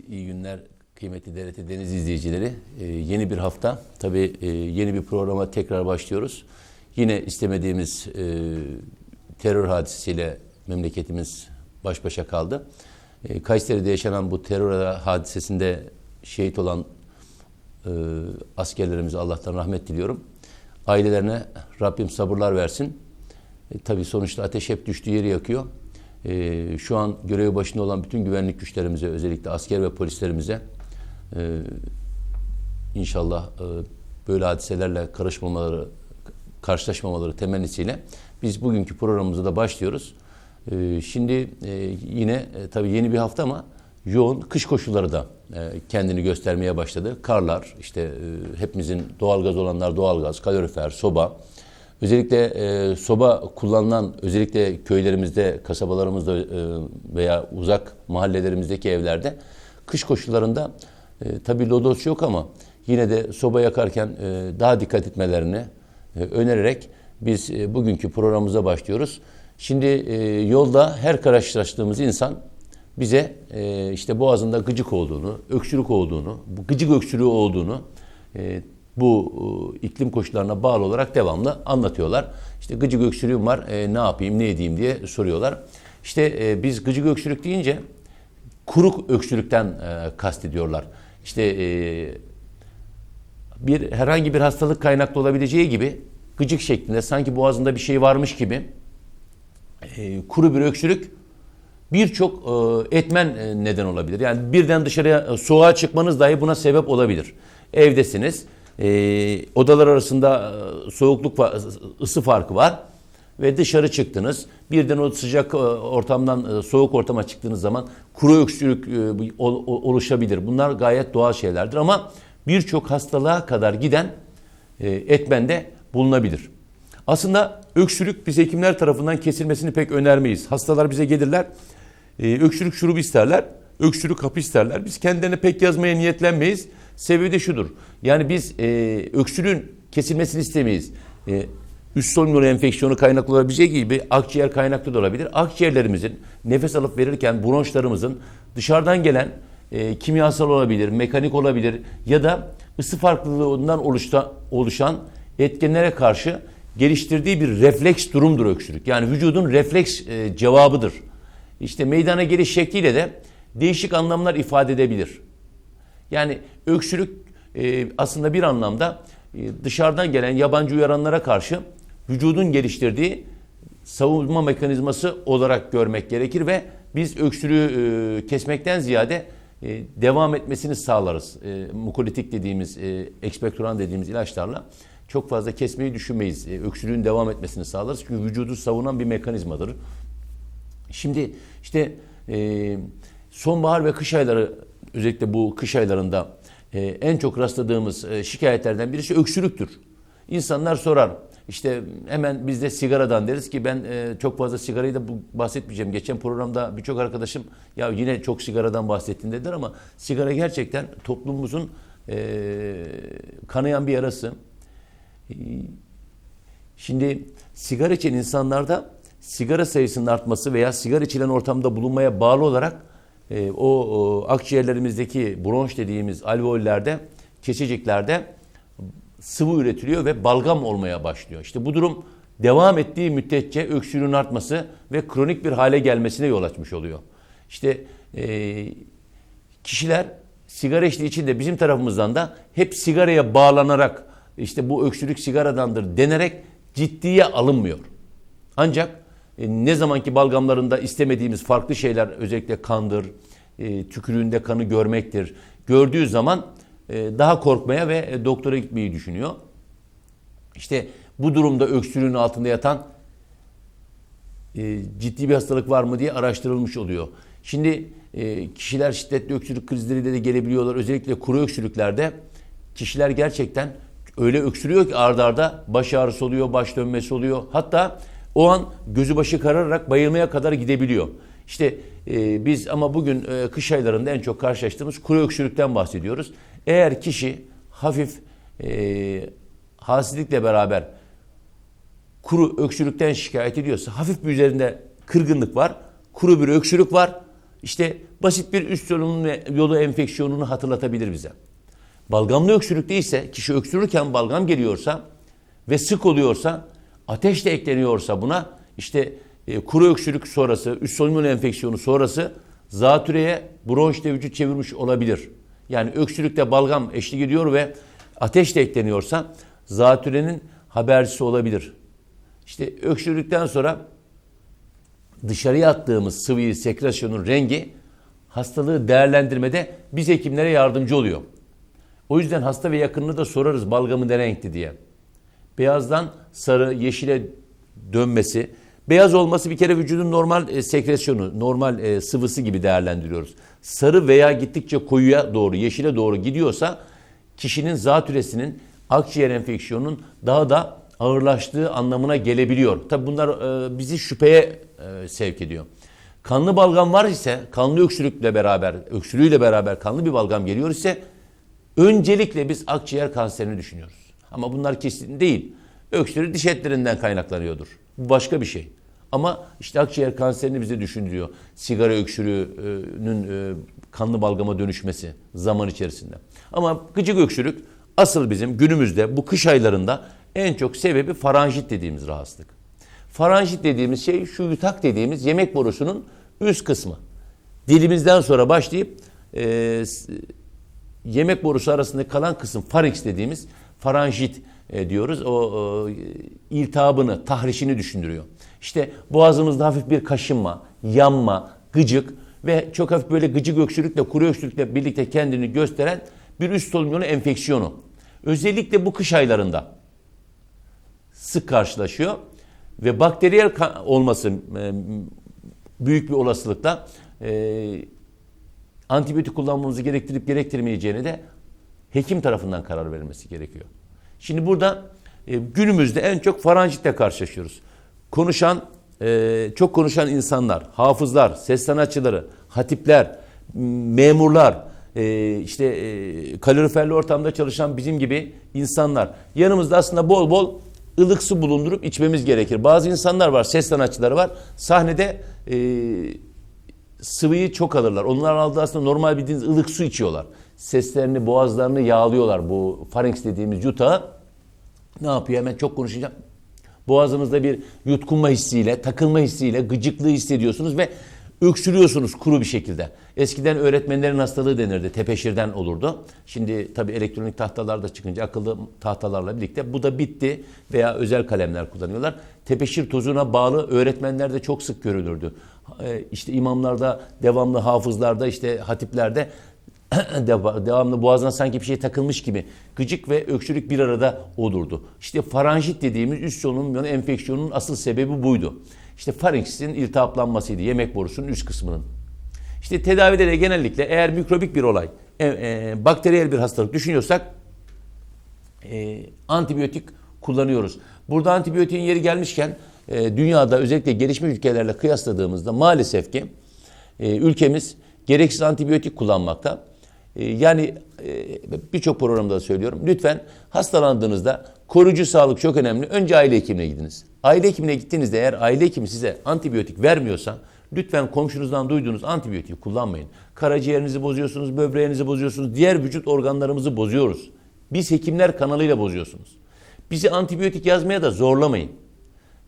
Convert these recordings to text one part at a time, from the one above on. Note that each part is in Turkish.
İyi günler kıymetli TRT Deniz izleyicileri. Yeni bir hafta, tabii yeni bir programa tekrar başlıyoruz. Yine istemediğimiz terör hadisesiyle memleketimiz baş başa kaldı. Kayseri'de yaşanan bu terör hadisesinde şehit olan askerlerimize Allah'tan rahmet diliyorum. Ailelerine Rabbim sabırlar versin. Tabii sonuçta ateş hep düştüğü yeri yakıyor. Şu an görev başında olan bütün güvenlik güçlerimize, özellikle asker ve polislerimize inşallah böyle hadiselerle karşılaşmamaları temennisiyle biz bugünkü programımıza da başlıyoruz. Şimdi yine tabii yeni bir hafta ama yoğun kış koşulları da kendini göstermeye başladı. Karlar, işte hepimizin doğalgaz olanlar doğalgaz, kalorifer, soba. Özellikle soba kullanılan, özellikle köylerimizde, kasabalarımızda veya uzak mahallelerimizdeki evlerde kış koşullarında tabii lodos yok ama yine de soba yakarken daha dikkat etmelerini önererek biz bugünkü programımıza başlıyoruz. Şimdi yolda her karşılaştığımız insan bize işte boğazında gıcık olduğunu, öksürük olduğunu, bu gıcık öksürüğü olduğunu bu iklim koşullarına bağlı olarak devamlı anlatıyorlar. İşte gıcık öksürüğüm var, ne yapayım, ne edeyim diye soruyorlar. İşte biz gıcık öksürük deyince kuruk öksürükten kastediyorlar. İşte herhangi bir hastalık kaynaklı olabileceği gibi gıcık şeklinde sanki boğazında bir şey varmış gibi kuru bir öksürük birçok etmen neden olabilir. Yani birden dışarıya soğuğa çıkmanız dahi buna sebep olabilir. Evdesiniz. Odalar arasında soğukluk, ısı farkı var ve dışarı çıktınız. Birden o sıcak ortamdan soğuk ortama çıktığınız zaman kuru öksürük oluşabilir. Bunlar gayet doğal şeylerdir ama birçok hastalığa kadar giden etmen de bulunabilir. Aslında öksürük biz hekimler tarafından kesilmesini pek önermeyiz. Hastalar bize gelirler, öksürük şurubu isterler, öksürük hapı isterler. Biz kendilerine pek yazmaya niyetlenmeyiz. Sebebi de şudur. Yani biz öksürüğün kesilmesini istemeyiz. Üst solunum yolu enfeksiyonu kaynaklı olabileceği gibi akciğer kaynaklı da olabilir. Akciğerlerimizin nefes alıp verirken bronşlarımızın dışarıdan gelen kimyasal olabilir, mekanik olabilir ya da ısı farklılığından oluşan etkenlere karşı geliştirdiği bir refleks durumdur öksürük. Yani vücudun refleks cevabıdır. İşte meydana geliş şekliyle de değişik anlamlar ifade edebilir. Yani öksürük aslında bir anlamda dışarıdan gelen yabancı uyaranlara karşı vücudun geliştirdiği savunma mekanizması olarak görmek gerekir ve biz öksürüğü kesmekten ziyade devam etmesini sağlarız. Mukolitik dediğimiz, ekspektoran dediğimiz ilaçlarla çok fazla kesmeyi düşünmeyiz. Öksürüğün devam etmesini sağlarız çünkü vücudu savunan bir mekanizmadır. Şimdi işte sonbahar ve kış ayları, özellikle bu kış aylarında en çok rastladığımız şikayetlerden birisi öksürüktür. İnsanlar sorar. İşte hemen biz de sigaradan deriz ki ben çok fazla sigarayı da bahsetmeyeceğim. Geçen programda birçok arkadaşım ya yine çok sigaradan bahsettin dediler ama sigara gerçekten toplumumuzun kanayan bir yarası. Şimdi sigara içen insanlarda sigara sayısının artması veya sigara içilen ortamda bulunmaya bağlı olarak o akciğerlerimizdeki bronş dediğimiz alveollerde, keseciklerde sıvı üretiliyor ve balgam olmaya başlıyor. İşte bu durum devam ettiği müddetçe öksürüğün artması ve kronik bir hale gelmesine yol açmış oluyor. İşte kişiler sigara içtiği için de bizim tarafımızdan da hep sigaraya bağlanarak işte bu öksürük sigaradandır denerek ciddiye alınmıyor. Ancak ne zamanki balgamlarında istemediğimiz farklı şeyler, özellikle kandır, tükürüğünde kanı görmektir. Gördüğü zaman daha korkmaya ve doktora gitmeyi düşünüyor. İşte bu durumda öksürüğün altında yatan ciddi bir hastalık var mı diye araştırılmış oluyor. Şimdi kişiler şiddetli öksürük krizleriyle de gelebiliyorlar. Özellikle kuru öksürüklerde kişiler gerçekten öyle öksürüyor ki arda arda baş ağrısı oluyor, baş dönmesi oluyor. Hatta o an gözü başı karararak bayılmaya kadar gidebiliyor. İşte biz ama bugün kış aylarında en çok karşılaştığımız kuru öksürükten bahsediyoruz. Eğer kişi hafif halsizlikle beraber kuru öksürükten şikayet ediyorsa, hafif bir üzerinde kırgınlık var, kuru bir öksürük var, İşte basit bir üst solunum yolu enfeksiyonunu hatırlatabilir bize. Balgamlı öksürükte ise kişi öksürürken balgam geliyorsa ve sık oluyorsa, ateş de ekleniyorsa buna işte kuru öksürük sonrası, üst solunum yolu enfeksiyonu sonrası zatürreye bronşite vücut çevirmiş olabilir. Yani öksürükte balgam eşlik ediyor ve ateş de ekleniyorsa zatürrenin habercisi olabilir. İşte öksürükten sonra dışarıya attığımız sıvıyı, sekresyonun rengi hastalığı değerlendirmede biz hekimlere yardımcı oluyor. O yüzden hasta ve yakınını da sorarız balgamı ne renkti diye. Beyazdan sarı, yeşile dönmesi, beyaz olması bir kere vücudun normal sekresyonu, normal sıvısı gibi değerlendiriyoruz. Sarı veya gittikçe koyuya doğru, yeşile doğru gidiyorsa kişinin zatüresinin, akciğer enfeksiyonunun daha da ağırlaştığı anlamına gelebiliyor. Tabi bunlar bizi şüpheye sevk ediyor. Kanlı balgam var ise, kanlı öksürüğüyle beraber kanlı bir balgam geliyor ise öncelikle biz akciğer kanserini düşünüyoruz. Ama bunlar kesin değil. Öksürük diş etlerinden kaynaklanıyordur. Bu başka bir şey. Ama işte akciğer kanserini bize düşündürüyor. Sigara öksürüğünün kanlı balgama dönüşmesi zaman içerisinde. Ama gıcık öksürük asıl bizim günümüzde bu kış aylarında en çok sebebi faranjit dediğimiz rahatsızlık. Faranjit dediğimiz şey şu yutak dediğimiz yemek borusunun üst kısmı. Dilimizden sonra başlayıp yemek borusu arasında kalan kısım farinks dediğimiz faranjit diyoruz. O iltihabını, tahrişini düşündürüyor. İşte boğazımızda hafif bir kaşınma, yanma, gıcık ve çok hafif böyle gıcık öksürükle, kuru öksürükle birlikte kendini gösteren bir üst solunum yolu enfeksiyonu. Özellikle bu kış aylarında sık karşılaşıyor ve bakteriyel olması büyük bir olasılıkla antibiyotik kullanmamızı gerektirip gerektirmeyeceğine de hekim tarafından karar verilmesi gerekiyor. Şimdi burada günümüzde en çok faranjitle karşılaşıyoruz. Çok konuşan insanlar, hafızlar, ses sanatçıları, hatipler, memurlar, kaloriferli ortamda çalışan bizim gibi insanlar. Yanımızda aslında bol bol ılık su bulundurup içmemiz gerekir. Bazı insanlar var, ses sanatçıları var. Sahnede sıvıyı çok alırlar. Onlar aldığı aslında normal bildiğiniz ılık su içiyorlar. Seslerini, boğazlarını yağlıyorlar bu farinks dediğimiz yutağı. Ne yapıyor? Hemen çok konuşacağım. Boğazınızda bir yutkunma hissiyle, takılma hissiyle gıcıklığı hissediyorsunuz ve öksürüyorsunuz kuru bir şekilde. Eskiden öğretmenlerin hastalığı denirdi. Tepeşirden olurdu. Şimdi tabii elektronik tahtalar da çıkınca akıllı tahtalarla birlikte bu da bitti veya özel kalemler kullanıyorlar. Tepeşir tozuna bağlı öğretmenler de çok sık görülürdü. İşte imamlarda, devamlı hafızlarda, işte hatiplerde devamlı boğazına sanki bir şey takılmış gibi gıcık ve öksürük bir arada olurdu. İşte faranjit dediğimiz üst solunum yolu enfeksiyonunun asıl sebebi buydu. İşte farinksin iltihaplanmasıydı yemek borusunun üst kısmının. İşte tedavide de genellikle eğer mikrobik bir olay, bakteriyel bir hastalık düşünüyorsak antibiyotik kullanıyoruz. Burada antibiyotiğin yeri gelmişken dünyada özellikle gelişmiş ülkelerle kıyasladığımızda maalesef ki ülkemiz gereksiz antibiyotik kullanmakta. Birçok programda da söylüyorum. Lütfen hastalandığınızda koruyucu sağlık çok önemli. Önce aile hekimine gidiniz. Aile hekimine gittiğinizde eğer aile hekimi size antibiyotik vermiyorsa lütfen komşunuzdan duyduğunuz antibiyotiği kullanmayın. Karaciğerinizi bozuyorsunuz, böbreğinizi bozuyorsunuz, diğer vücut organlarımızı bozuyoruz. Biz hekimler kanalıyla bozuyorsunuz. Bizi antibiyotik yazmaya da zorlamayın.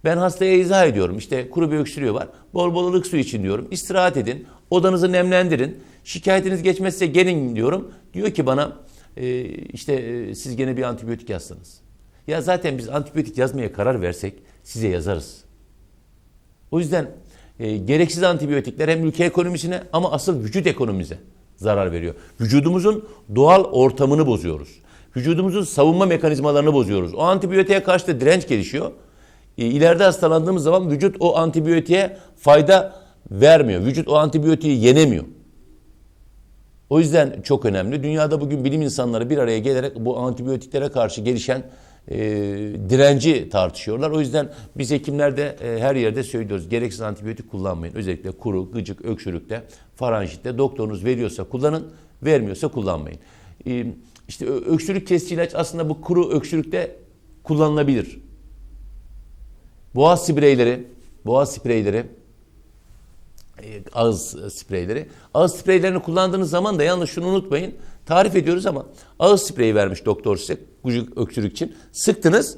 Ben hastaya izah ediyorum. İşte kuru bir öksürüğü var. Bol bol ılık su için diyorum. İstirahat edin. Odanızı nemlendirin. Şikayetiniz geçmezse gelin diyorum. Diyor ki bana siz gene bir antibiyotik yazsanız. Ya zaten biz antibiyotik yazmaya karar versek size yazarız. O yüzden gereksiz antibiyotikler hem ülke ekonomisine ama asıl vücut ekonomimize zarar veriyor. Vücudumuzun doğal ortamını bozuyoruz. Vücudumuzun savunma mekanizmalarını bozuyoruz. O antibiyotiğe karşı da direnç gelişiyor. İleride hastalandığımız zaman vücut o antibiyotiğe fayda vermiyor. Vücut o antibiyotiği yenemiyor. O yüzden çok önemli. Dünyada bugün bilim insanları bir araya gelerek bu antibiyotiklere karşı gelişen direnci tartışıyorlar. O yüzden biz hekimler de her yerde söylüyoruz. Gereksiz antibiyotik kullanmayın. Özellikle kuru, gıcık, öksürükte, faranjitte doktorunuz veriyorsa kullanın, vermiyorsa kullanmayın. İşte öksürük kesici ilaç aslında bu kuru öksürükte kullanılabilir. Boğaz spreyleri ağız spreyleri. Ağız spreylerini kullandığınız zaman da yalnız şunu unutmayın. Tarif ediyoruz ama ağız spreyi vermiş doktor size gıcık öksürük için. Sıktınız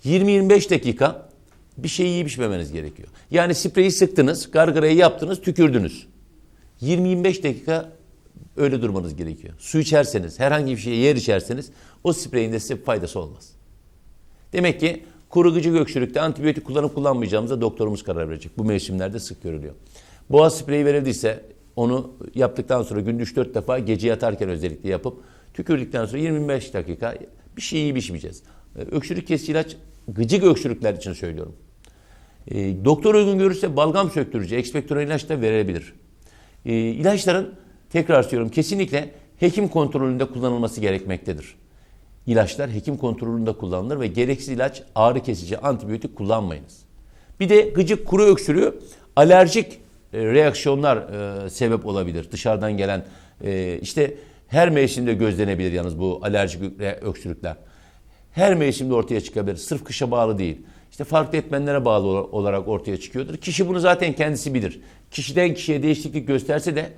20-25 dakika bir şey yiyip içmemeniz gerekiyor. Yani spreyi sıktınız, gargarayı yaptınız, tükürdünüz. 20-25 dakika öyle durmanız gerekiyor. Su içerseniz, herhangi bir şeye yer içerseniz o spreyin de size bir faydası olmaz. Demek ki kuru gıcık öksürükte antibiyotik kullanıp kullanmayacağımıza doktorumuz karar verecek. Bu mevsimlerde sık görülüyor. Boğaz spreyi verildiyse onu yaptıktan sonra günde 3-4 defa gece yatarken özellikle yapıp tükürdükten sonra 25 dakika bir şey yiyip içmeyeceğiz. Öksürük kesici ilaç gıcık öksürükler için söylüyorum. Doktor uygun görürse balgam söktürücü, ekspektoral ilaç da verilebilir. İlaçların tekrar söylüyorum kesinlikle hekim kontrolünde kullanılması gerekmektedir. İlaçlar hekim kontrolünde kullanılır ve gereksiz ilaç, ağrı kesici, antibiyotik kullanmayınız. Bir de gıcık kuru öksürüğü alerjik reaksiyonlar sebep olabilir. Dışarıdan gelen işte her mevsimde gözlenebilir yalnız bu alerjik öksürükler. Her mevsimde ortaya çıkabilir. Sırf kışa bağlı değil. İşte farklı etmenlere bağlı olarak ortaya çıkıyordur. Kişi bunu zaten kendisi bilir. Kişiden kişiye değişiklik gösterse de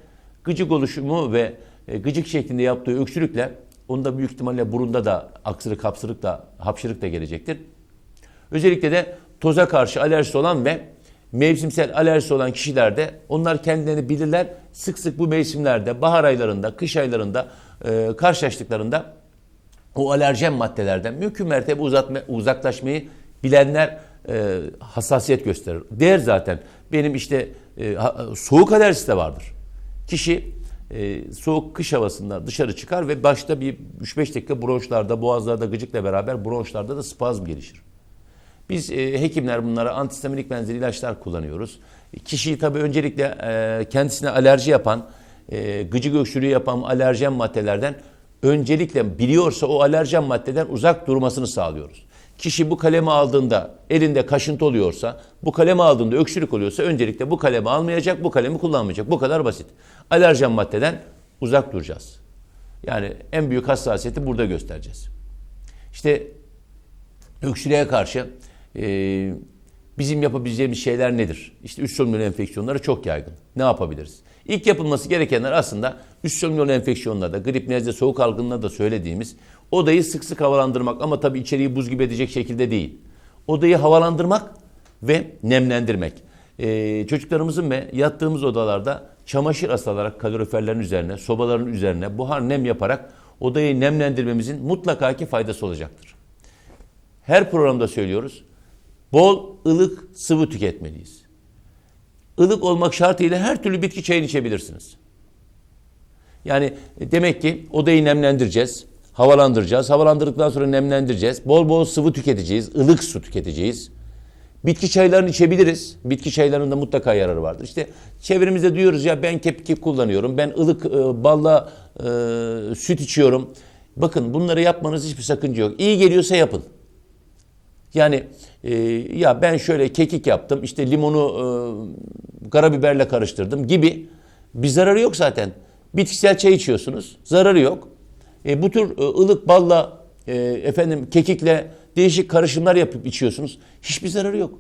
gıcık oluşumu ve gıcık şeklinde yaptığı öksürükle onda büyük ihtimalle burunda da aksırık, hapsırık da, hapşırık da gelecektir. Özellikle de toza karşı alerjisi olan ve mevsimsel alerjisi olan kişilerde onlar kendilerini bilirler. Sık sık bu mevsimlerde, bahar aylarında, kış aylarında karşılaştıklarında o alerjen maddelerden mümkün mertebe uzaklaşmayı bilenler hassasiyet gösterir. Der zaten. Benim işte soğuk alerjisi de vardır. Kişi soğuk kış havasında dışarı çıkar ve başta bir 3-5 dakika bronşlarda, boğazlarda gıcıkla beraber bronşlarda da spazm gelişir. Biz hekimler bunlara antihistaminik benzeri ilaçlar kullanıyoruz. Kişiyi tabii öncelikle kendisine alerji yapan, gıcık öksürüğü yapan alerjen maddelerden öncelikle biliyorsa o alerjen maddeden uzak durmasını sağlıyoruz. Kişi bu kalemi aldığında elinde kaşıntı oluyorsa, bu kalemi aldığında öksürük oluyorsa öncelikle bu kalemi almayacak, bu kalemi kullanmayacak. Bu kadar basit. Alerjen maddeden uzak duracağız. Yani en büyük hassasiyeti burada göstereceğiz. İşte öksürüğe karşı bizim yapabileceğimiz şeyler nedir? İşte üst solunum yolu enfeksiyonları çok yaygın. Ne yapabiliriz? İlk yapılması gerekenler aslında üst solunum yolu enfeksiyonlarda, grip, nezle, soğuk algınlığında da söylediğimiz odayı sık sık havalandırmak ama tabii içeriği buz gibi edecek şekilde değil. Odayı havalandırmak ve nemlendirmek. Çocuklarımızın ve yattığımız odalarda çamaşır asılarak kaloriferlerin üzerine, sobaların üzerine buhar nem yaparak odayı nemlendirmemizin mutlaka ki faydası olacaktır. Her programda söylüyoruz. Bol, ılık, sıvı tüketmeliyiz. Ilık olmak şartıyla her türlü bitki çayını içebilirsiniz. Yani demek ki odayı nemlendireceğiz, havalandıracağız. Havalandırdıktan sonra nemlendireceğiz. Bol bol sıvı tüketeceğiz, ılık su tüketeceğiz. Bitki çaylarını içebiliriz. Bitki çaylarının da mutlaka yararı vardır. İşte çevremizde duyuyoruz ya ben kepik kullanıyorum, ben ılık balla süt içiyorum. Bakın bunları yapmanız hiçbir sakınca yok. İyi geliyorsa yapın. Yani ya ben şöyle kekik yaptım, işte limonu karabiberle karıştırdım gibi bir zararı yok zaten. Bitkisel çay içiyorsunuz, zararı yok. Bu tür ılık balla, kekikle değişik karışımlar yapıp içiyorsunuz, hiçbir zararı yok.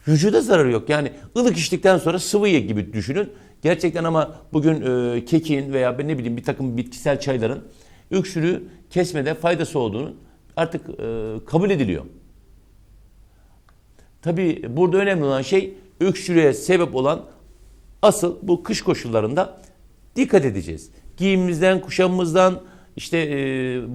Vücuda zararı yok. Yani ılık içtikten sonra sıvı ye gibi düşünün. Gerçekten ama bugün kekiğin veya ne bileyim bir takım bitkisel çayların öksürüğü kesmede faydası olduğunu artık kabul ediliyor. Tabii burada önemli olan şey öksürüğe sebep olan asıl bu kış koşullarında dikkat edeceğiz. Giyimimizden, kuşamımızdan, işte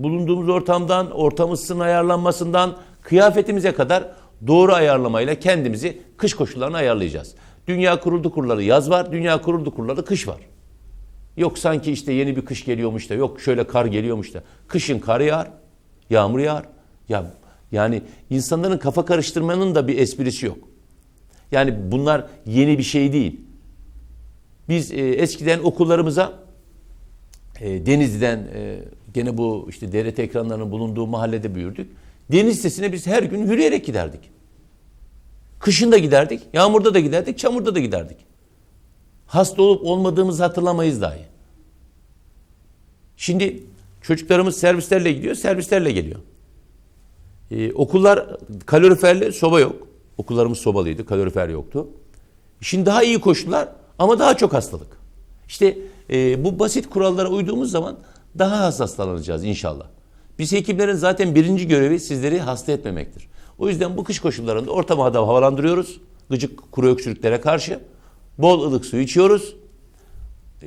bulunduğumuz ortamdan, ortam ısısının ayarlanmasından, kıyafetimize kadar doğru ayarlamayla kendimizi kış koşullarına ayarlayacağız. Dünya kuruldu kurları yaz var, dünya kuruldu kurları kış var. Yok sanki işte yeni bir kış geliyormuş da, yok şöyle kar geliyormuş da. Kışın kar yağar, yağmur yağar. Yani insanların kafa karıştırmanın da bir esprisi yok. Yani bunlar yeni bir şey değil. Biz eskiden okullarımıza Denizli'den gene bu işte TRT ekranlarının bulunduğu mahallede büyürdük. Deniz sitesine biz her gün yürüyerek giderdik. Kışın da giderdik, yağmurda da giderdik, çamurda da giderdik. Hasta olup olmadığımızı hatırlamayız dahi. Şimdi çocuklarımız servislerle gidiyor, servislerle geliyor. Okullar kaloriferli, soba yok. Okullarımız sobalıydı, kalorifer yoktu. Şimdi daha iyi koşullar ama daha çok hastalık. İşte bu basit kurallara uyduğumuz zaman daha az hastalanacağız inşallah. Biz hekimlerin zaten birinci görevi sizleri hasta etmemektir. O yüzden bu kış koşullarında ortamı havalandırıyoruz. Gıcık kuru öksürüklere karşı. Bol ılık su içiyoruz.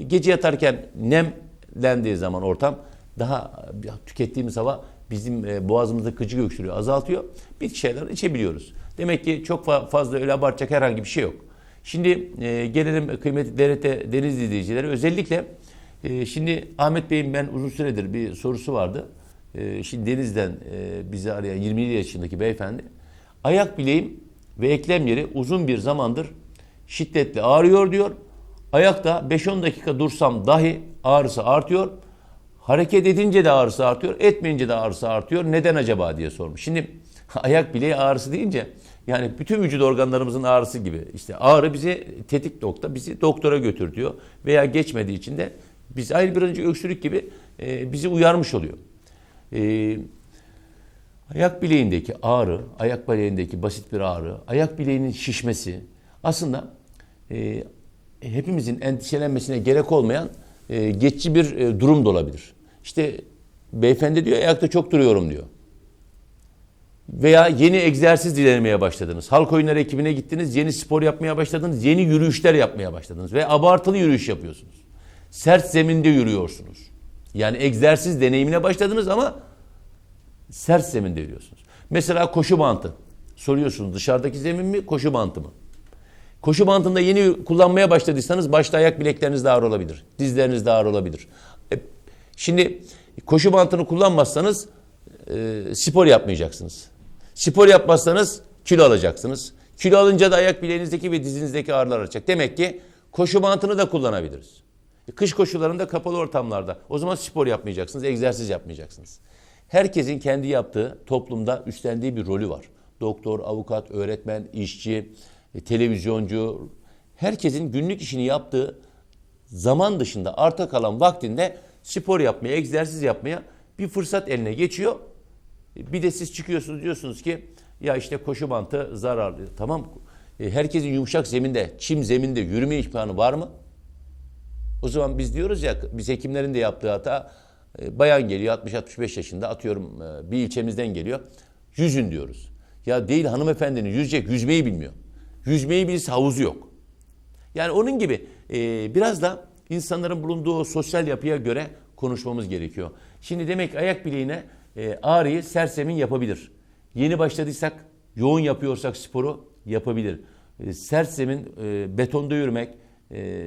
Gece yatarken nemlendiği zaman ortam daha tükettiğimiz hava bizim boğazımızdaki gıcık öksürüğü azaltıyor. Bitki şeyler içebiliyoruz. Demek ki çok fazla öyle abartacak herhangi bir şey yok. Şimdi gelelim kıymetli TRT Deniz izleyicileri. Özellikle şimdi Ahmet Bey'in ben uzun süredir bir sorusu vardı. Şimdi Deniz'den bizi arayan 27 yaşındaki beyefendi. Ayak bileğim ve eklem yeri uzun bir zamandır şiddetli ağrıyor diyor. Ayakta 5-10 dakika dursam dahi ağrısı artıyor. Hareket edince de ağrısı artıyor, etmeyince de ağrısı artıyor. Neden acaba diye sormuş. Şimdi ayak bileği ağrısı deyince yani bütün vücut organlarımızın ağrısı gibi. İşte ağrı bizi tetik nokta, bizi doktora götür diyor. Veya geçmediği için de biz aynı bir önce öksürük gibi bizi uyarmış oluyor. Ayak bileğindeki ağrı, ayak bileğindeki basit bir ağrı, ayak bileğinin şişmesi aslında hepimizin endişelenmesine gerek olmayan geçici bir durum da olabilir. İşte beyefendi diyor ayakta çok duruyorum diyor. Veya yeni egzersiz denemeye başladınız. Halk oyunları ekibine gittiniz, yeni spor yapmaya başladınız, yeni yürüyüşler yapmaya başladınız ve abartılı yürüyüş yapıyorsunuz. Sert zeminde yürüyorsunuz. Yani egzersiz deneyimine başladınız ama sert zeminde yürüyorsunuz. Mesela koşu bantı. Soruyorsunuz dışarıdaki zemin mi, koşu bantı mı? Koşu bantında yeni kullanmaya başladıysanız başta ayak bilekleriniz de ağrı olabilir. Dizleriniz de ağrı olabilir. Şimdi koşu bantını kullanmazsanız spor yapmayacaksınız. Spor yapmazsanız kilo alacaksınız. Kilo alınca da ayak bileğinizdeki ve dizinizdeki ağrılar artacak. Demek ki koşu bantını da kullanabiliriz. Kış koşullarında kapalı ortamlarda. O zaman spor yapmayacaksınız, egzersiz yapmayacaksınız. Herkesin kendi yaptığı, toplumda üstlendiği bir rolü var. Doktor, avukat, öğretmen, işçi, televizyoncu, herkesin günlük işini yaptığı zaman dışında arta kalan vaktinde spor yapmaya, egzersiz yapmaya bir fırsat eline geçiyor. Bir de siz çıkıyorsunuz diyorsunuz ki ya işte koşu bantı zararlı. Tamam, herkesin yumuşak zeminde, çim zeminde yürüme imkanı var mı? O zaman biz diyoruz ya, biz hekimlerin de yaptığı hata, bayan geliyor 60-65 yaşında, atıyorum bir ilçemizden geliyor. Yüzün diyoruz. Ya değil, hanımefendinin yüzmeyi bilmiyor. Yüzmeyi bilse havuzu yok. Yani onun gibi biraz da insanların bulunduğu sosyal yapıya göre konuşmamız gerekiyor. Şimdi demek ayak bileğine ağrıyı sersemin yapabilir. Yeni başladıysak, yoğun yapıyorsak sporu yapabilir. Sersemin betonda yürümek,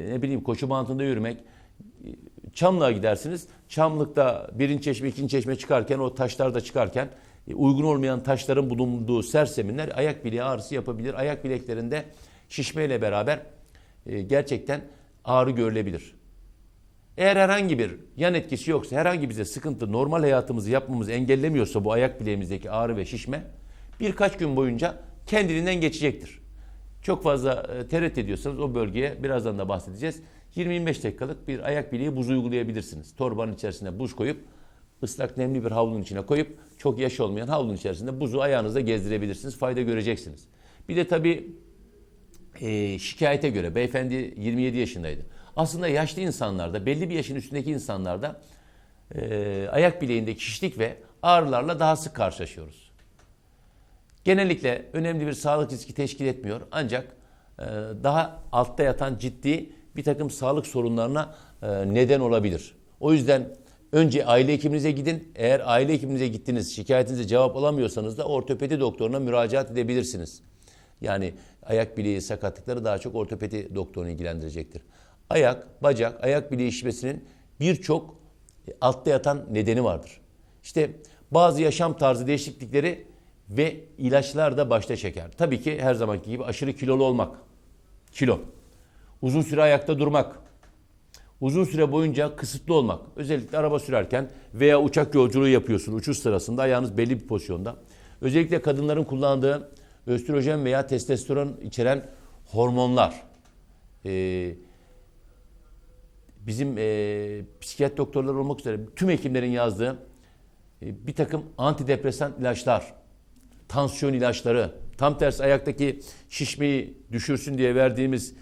ne bileyim koşu bantında yürümek, Çamlık'a gidersiniz. Çamlık'ta birinci çeşme, ikinci çeşme çıkarken, o taşlar da çıkarken uygun olmayan taşların bulunduğu serseminler ayak bileği ağrısı yapabilir. Ayak bileklerinde şişmeyle beraber gerçekten ağrı görülebilir. Eğer herhangi bir yan etkisi yoksa, herhangi bize sıkıntı, normal hayatımızı yapmamızı engellemiyorsa bu ayak bileğimizdeki ağrı ve şişme birkaç gün boyunca kendiliğinden geçecektir. Çok fazla tereddüt ediyorsanız o bölgeye birazdan da bahsedeceğiz. 20-25 dakikalık bir ayak bileği buzu uygulayabilirsiniz. Torbanın içerisine buz koyup, ıslak nemli bir havlunun içine koyup, çok yaş olmayan havlunun içerisinde buzu ayağınızda gezdirebilirsiniz. Fayda göreceksiniz. Bir de tabii şikayete göre beyefendi 27 yaşındaydı. Aslında yaşlı insanlarda, belli bir yaşın üstündeki insanlarda ayak bileğindeki şişlik ve ağrılarla daha sık karşılaşıyoruz. Genellikle önemli bir sağlık riski teşkil etmiyor. Ancak daha altta yatan ciddi bir takım sağlık sorunlarına neden olabilir. O yüzden önce aile hekiminize gidin. Eğer aile hekiminize gittiniz, şikayetinize cevap alamıyorsanız da ortopedi doktoruna müracaat edebilirsiniz. Yani ayak bileği sakatlıkları daha çok ortopedi doktorunu ilgilendirecektir. Ayak, bacak, ayak bileği şişmesinin birçok altta yatan nedeni vardır. İşte bazı yaşam tarzı değişiklikleri ve ilaçlar da başta çeker. Tabii ki her zamanki gibi aşırı kilolu olmak. Kilo. Uzun süre ayakta durmak. Uzun süre boyunca kısıtlı olmak. Özellikle araba sürerken veya uçak yolculuğu yapıyorsun. Uçuş sırasında ayağınız belli bir pozisyonda. Özellikle kadınların kullandığı östrojen veya testosteron içeren hormonlar. Bizim psikiyatri doktorları olmak üzere tüm hekimlerin yazdığı bir takım antidepresan ilaçlar, tansiyon ilaçları, tam tersi ayaktaki şişmeyi düşürsün diye verdiğimiz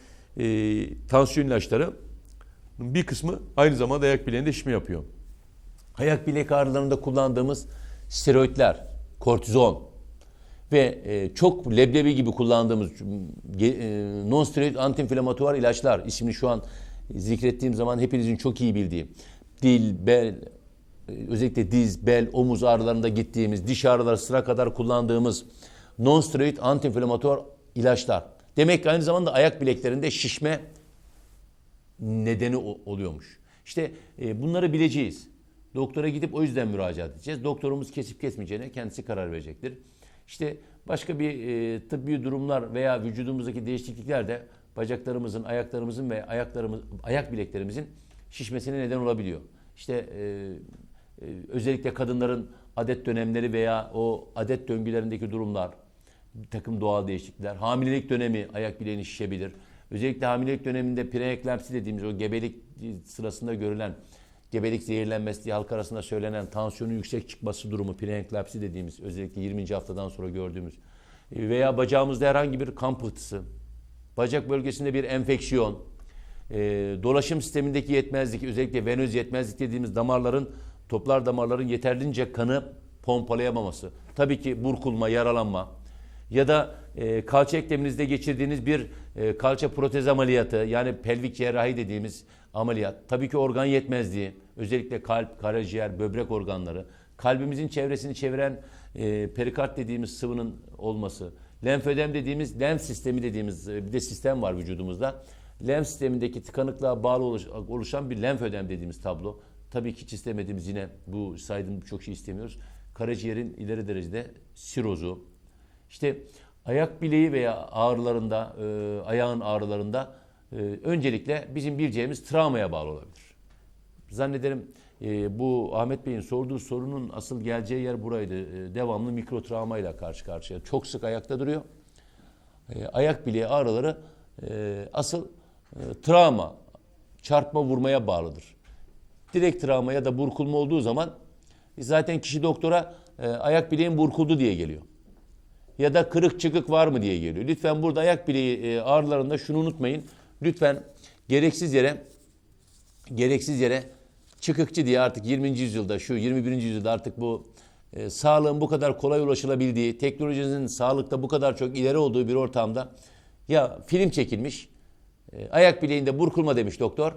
tansiyon ilaçları bir kısmı aynı zamanda ayak bileğinde şişme yapıyor. Ayak bilek ağrılarında kullandığımız steroidler, kortizon ve çok leblebi gibi kullandığımız non-steroid antiinflamatuar ilaçlar, ismini şu an zikrettiğim zaman hepinizin çok iyi bildiği, dil, bel, özellikle diz, bel, omuz ağrılarında gittiğimiz, diş ağrıları sıra kadar kullandığımız non-steroid antiinflamatuar ilaçlar. Demek ki aynı zamanda ayak bileklerinde şişme nedeni oluyormuş. İşte bunları bileceğiz. Doktora gidip o yüzden müracaat edeceğiz. Doktorumuz kesip kesmeyeceğine kendisi karar verecektir. İşte başka bir tıbbi durumlar veya vücudumuzdaki değişiklikler de bacaklarımızın, ayaklarımızın ve ayak bileklerimizin şişmesine neden olabiliyor. İşte özellikle kadınların adet dönemleri veya o adet döngülerindeki durumlar, bir takım doğal değişiklikler, hamilelik dönemi ayak bileğini şişebilir. Özellikle hamilelik döneminde preeklamsi dediğimiz o gebelik sırasında görülen gebelik zehirlenmesi diye halk arasında söylenen tansiyonun yüksek çıkması durumu, preeklamsi dediğimiz, özellikle 20. haftadan sonra gördüğümüz veya bacağımızda herhangi bir kan pıhtısı, bacak bölgesinde bir enfeksiyon, dolaşım sistemindeki yetmezlik, özellikle venöz yetmezlik dediğimiz toplar damarların yeterince kanı pompalayamaması, tabii ki burkulma, yaralanma ya da kalça ekleminizde geçirdiğiniz bir kalça protez ameliyatı, yani pelvik cerrahi dediğimiz ameliyat, tabii ki organ yetmezliği, özellikle kalp, karaciğer, böbrek organları, kalbimizin çevresini çeviren perikard dediğimiz sıvının olması, lenfödem dediğimiz, lenf sistemi dediğimiz bir de sistem var vücudumuzda. Lenf sistemindeki tıkanıklığa bağlı oluşan bir lenfödem dediğimiz tablo. Tabii ki hiç istemediğimiz, yine bu saydığım birçok şey istemiyoruz. Karaciğerin ileri derecede sirozu. İşte ayak bileği veya ağrılarında, ayağın ağrılarında öncelikle bizim bileceğimiz travmaya bağlı olabilir. Zannederim bu Ahmet Bey'in sorduğu sorunun asıl geleceği yer buraydı. Devamlı mikro travmayla karşı karşıya. Çok sık ayakta duruyor. Ayak bileği ağrıları asıl travma, çarpma vurmaya bağlıdır. Direkt travma ya da burkulma olduğu zaman zaten kişi doktora ayak bileğin burkuldu diye geliyor. Ya da kırık çıkık var mı diye geliyor. Lütfen burada ayak bileği ağrılarında şunu unutmayın. Lütfen gereksiz yere çıkıkçı diye artık 20. yüzyılda, şu 21. yüzyılda artık bu sağlığın bu kadar kolay ulaşılabildiği, teknolojinin sağlıkta bu kadar çok ileri olduğu bir ortamda ya film çekilmiş, ayak bileğinde burkulma demiş doktor,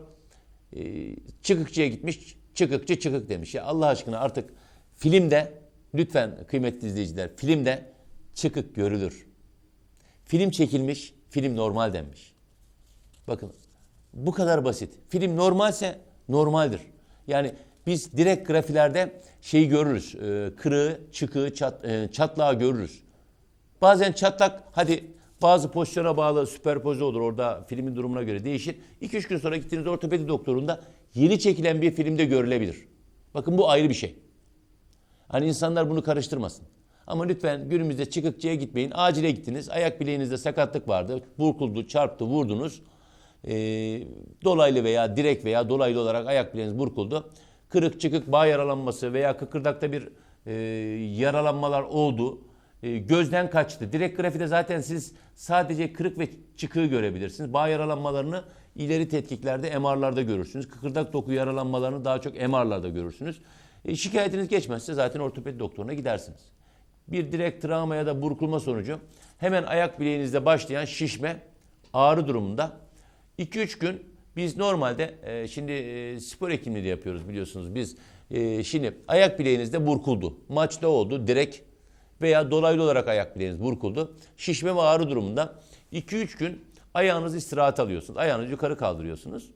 çıkıkçıya gitmiş, çıkıkçı çıkık demiş. Ya Allah aşkına artık filmde, lütfen kıymetli izleyiciler, filmde çıkık görülür. Film çekilmiş, film normal denmiş. Bakın bu kadar basit. Film normalse normaldir. Yani biz direkt grafilerde şeyi görürüz. Kırığı, çıkığı, çatlağı görürüz. Bazen çatlak, hadi bazı pozisyona bağlı süperpoze olur. Orada filmin durumuna göre değişir. 2-3 gün sonra gittiğiniz ortopedi doktorunda yeni çekilen bir filmde görülebilir. Bakın bu ayrı bir şey. Hani insanlar bunu karıştırmasın. Ama lütfen günümüzde çıkıkçıya gitmeyin. Acile gittiniz. Ayak bileğinizde sakatlık vardı. Burkuldu, çarptı, vurdunuz. Dolaylı veya direkt veya dolaylı olarak ayak bileğiniz burkuldu. Kırık, çıkık, bağ yaralanması veya kıkırdakta bir yaralanmalar oldu. Gözden kaçtı. Direkt grafide zaten siz sadece kırık ve çıkığı görebilirsiniz. Bağ yaralanmalarını ileri tetkiklerde, MR'larda görürsünüz. Kıkırdak doku yaralanmalarını daha çok MR'larda görürsünüz. Şikayetiniz geçmezse zaten ortopedi doktoruna gidersiniz. Bir direkt travma ya da burkulma sonucu hemen ayak bileğinizde başlayan şişme, ağrı durumunda 2-3 gün biz normalde şimdi spor hekimliği de yapıyoruz biliyorsunuz. Biz şimdi ayak bileğinizde burkuldu. Maçta oldu direkt veya dolaylı olarak ayak bileğiniz burkuldu. Şişme ve ağrı durumunda 2-3 gün ayağınızı istirahat alıyorsunuz. Ayağınızı yukarı kaldırıyorsunuz.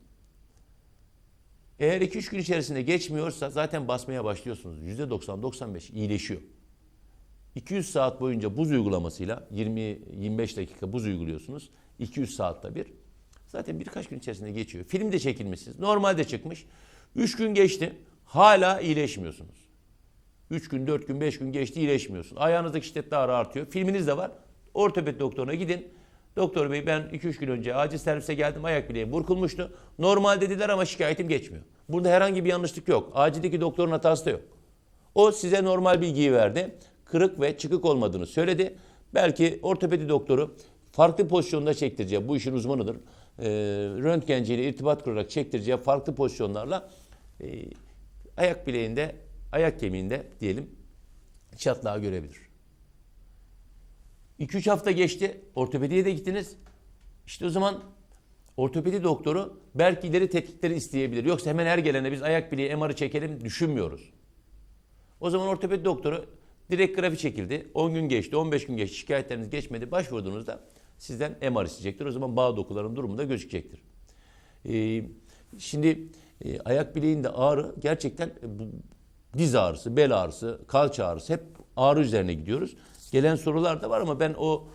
Eğer 2-3 gün içerisinde geçmiyorsa zaten basmaya başlıyorsunuz. %90-95 iyileşiyor. 200 saat boyunca buz uygulamasıyla 20-25 dakika buz uyguluyorsunuz. 200 saatte bir. Zaten birkaç gün içerisinde geçiyor. Film de çekilmişsiniz. Normalde çıkmış. 3 gün geçti. Hala iyileşmiyorsunuz. 3 gün, 4 gün, 5 gün geçti iyileşmiyorsunuz. Ayağınızdaki şiddetli ağrı artıyor. Filminiz de var. Ortopedi doktoruna gidin. Doktor bey ben 2-3 gün önce acil servise geldim. Ayak bileğim burkulmuştu. Normal dediler ama şikayetim geçmiyor. Burada herhangi bir yanlışlık yok. Acildeki doktorun hatası da yok. O size normal bilgiyi verdi. Kırık ve çıkık olmadığını söyledi. Belki ortopedi doktoru farklı pozisyonda çektireceği, bu işin uzmanıdır. Röntgenciyle irtibat kurarak çektireceği farklı pozisyonlarla ayak bileğinde, ayak kemiğinde diyelim çatlağı görebilir. 2-3 hafta geçti, ortopediye de gittiniz. İşte o zaman ortopedi doktoru belki ileri tetkikleri isteyebilir. Yoksa hemen her gelene biz ayak bileği MR'ı çekelim düşünmüyoruz. O zaman ortopedi doktoru direkt grafi çekildi. 10 gün geçti, 15 gün geçti, şikayetleriniz geçmedi. Başvurduğunuzda sizden MR isteyecektir. O zaman bağ dokuların durumu da gözükecektir. Şimdi ayak bileğinde ağrı gerçekten diz ağrısı, bel ağrısı, kalça ağrısı hep ağrı üzerine gidiyoruz. Gelen sorular da var ama ben o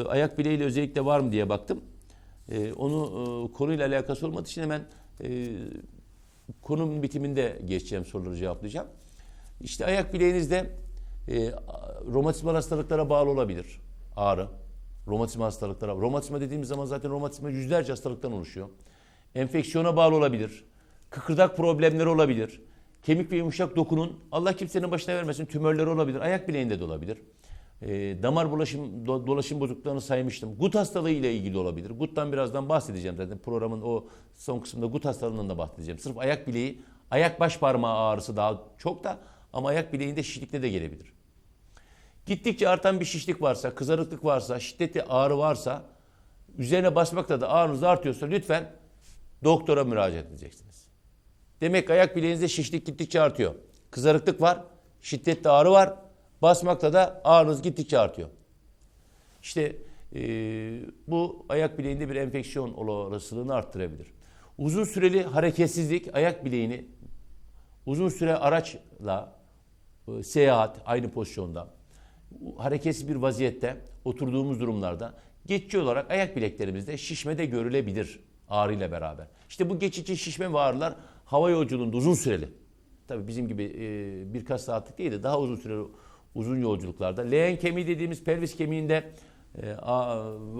ayak bileğiyle özellikle var mı diye baktım. Onu konuyla alakası olmadığı için hemen konunun bitiminde geçeceğim soruları cevaplayacağım. İşte ayak bileğinizde romatizmal hastalıklara bağlı olabilir ağrı. Romatizma hastalıklara. Romatizma dediğimiz zaman zaten romatizma yüzlerce hastalıktan oluşuyor. Enfeksiyona bağlı olabilir. Kıkırdak problemleri olabilir. Kemik ve yumuşak dokunun Allah kimsenin başına vermesin tümörleri olabilir. Ayak bileğinde de olabilir. Damar dolaşım bozukluklarını saymıştım. Gut hastalığı ile ilgili olabilir. Gut'tan birazdan bahsedeceğim zaten. Programın o son kısmında gut hastalığından da bahsedeceğim. Sırf ayak bileği, ayak baş parmağı ağrısı daha çok da ama ayak bileğinde şişlikle de gelebilir. Gittikçe artan bir şişlik varsa, kızarıklık varsa, şiddetli ağrı varsa, üzerine basmakta da ağrınız artıyorsa lütfen doktora müracaat edeceksiniz. Demek ki ayak bileğinizde şişlik gittikçe artıyor. Kızarıklık var, şiddetli ağrı var, basmakta da ağrınız gittikçe artıyor. İşte bu ayak bileğinde bir enfeksiyon olasılığını arttırabilir. Uzun süreli hareketsizlik ayak bileğini uzun süre araçla seyahat aynı pozisyonda hareketsiz bir vaziyette oturduğumuz durumlarda geçici olarak ayak bileklerimizde şişme de görülebilir ağrıyla beraber. İşte bu geçici şişme ve ağrılar hava yolculuğunda uzun süreli. Tabii bizim gibi birkaç saatlik değil de daha uzun süreli uzun yolculuklarda. Leğen kemiği dediğimiz pelvis kemiğinde